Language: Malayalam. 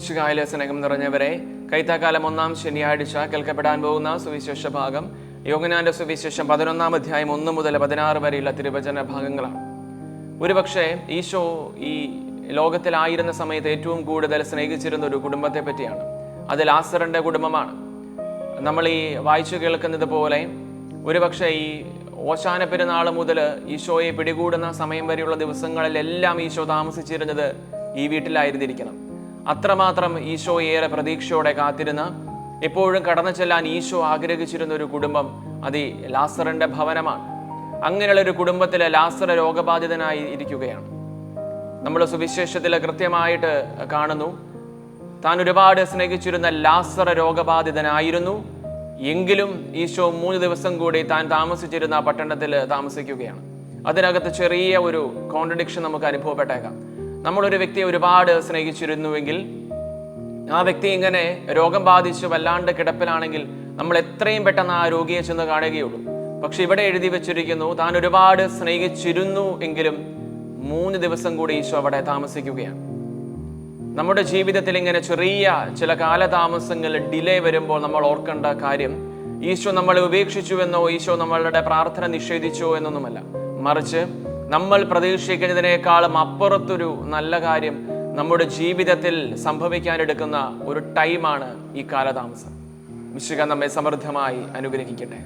ശിഖായിലെ സ്നേഹം നിറഞ്ഞവരെ, കൈത്താക്കാലം 1-ാം ശനിയാഴ്ച കേൾക്കപ്പെടാൻ പോകുന്ന സുവിശേഷ ഭാഗം യോഹന്നാന്റെ സുവിശേഷം 11-ാം അധ്യായം 1 മുതൽ 16 വരെയുള്ള തിരുവചന ഭാഗങ്ങളാണ്. ഒരുപക്ഷെ ഈശോ ഈ ലോകത്തിലായിരുന്ന സമയത്ത് ഏറ്റവും കൂടുതൽ സ്നേഹിച്ചിരുന്ന ഒരു കുടുംബത്തെ പറ്റിയാണ്. അത് ലാസറിന്റെ കുടുംബമാണ്. നമ്മൾ ഈ വായിച്ചു കേൾക്കുന്നത് പോലെ ഒരുപക്ഷെ ഈ ഓശാന പെരുന്നാൾ മുതൽ ഈശോയെ പിടികൂടുന്ന സമയം വരെയുള്ള ദിവസങ്ങളിലെല്ലാം ഈശോ താമസിച്ചിരുന്നത് ഈ വീട്ടിലായിരുന്നിരിക്കണം. അത്രമാത്രം ഈശോ ഏറെ പ്രതീക്ഷയോടെ കാത്തിരുന്ന, എപ്പോഴും കടന്നു ചെല്ലാൻ ഈശോ ആഗ്രഹിച്ചിരുന്ന ഒരു കുടുംബം അത് ഈ ലാസറിന്റെ ഭവനമാണ്. അങ്ങനെയുള്ള ഒരു കുടുംബത്തിലെ ലാസർ രോഗബാധിതനായി ഇരിക്കുകയാണ്. നമ്മൾ സുവിശേഷത്തിൽ കൃത്യമായിട്ട് കാണുന്നു, താൻ ഒരുപാട് സ്നേഹിച്ചിരുന്ന ലാസർ രോഗബാധിതനായിരുന്നു. എങ്കിലും ഈശോ 3 ദിവസം കൂടി താൻ താമസിച്ചിരുന്ന പട്ടണത്തിൽ താമസിക്കുകയാണ്. അതിനകത്ത് ചെറിയ ഒരു കോൺട്രഡിക്ഷൻ നമുക്ക് അനുഭവപ്പെട്ടേക്കാം. നമ്മളൊരു വ്യക്തിയെ ഒരുപാട് സ്നേഹിച്ചിരുന്നുവെങ്കിൽ ആ വ്യക്തി ഇങ്ങനെ രോഗം ബാധിച്ച് വല്ലാണ്ട് കിടപ്പിലാണെങ്കിൽ നമ്മൾ എത്രയും പെട്ടെന്ന് ആ രോഗിയെ ചെന്ന് കാണുകയുള്ളൂ. പക്ഷെ ഇവിടെ എഴുതി വെച്ചിരിക്കുന്നു, താൻ ഒരുപാട് സ്നേഹിച്ചിരുന്നു എങ്കിലും 3 ദിവസം കൂടി ഈശോ അവിടെ താമസിക്കുകയാണ്. നമ്മുടെ ജീവിതത്തിൽ ഇങ്ങനെ ചെറിയ ചില കാലതാമസങ്ങൾ, ഡിലേ വരുമ്പോൾ നമ്മൾ ഓർക്കേണ്ട കാര്യം, ഈശോ നമ്മളെ ഉപേക്ഷിച്ചുവെന്നോ ഈശോ നമ്മളുടെ പ്രാർത്ഥന നിഷേധിച്ചോ എന്നൊന്നുമല്ല. മറിച്ച് നമ്മൾ പ്രതീക്ഷിക്കുന്നതിനേക്കാളും അപ്പുറത്തൊരു നല്ല കാര്യം നമ്മുടെ ജീവിതത്തിൽ സംഭവിക്കാനെടുക്കുന്ന ഒരു ടൈമാണ് ഈ കാലതാമസം. മിശിഹ നമ്മെ സമൃദ്ധമായി അനുഗ്രഹിക്കട്ടെ.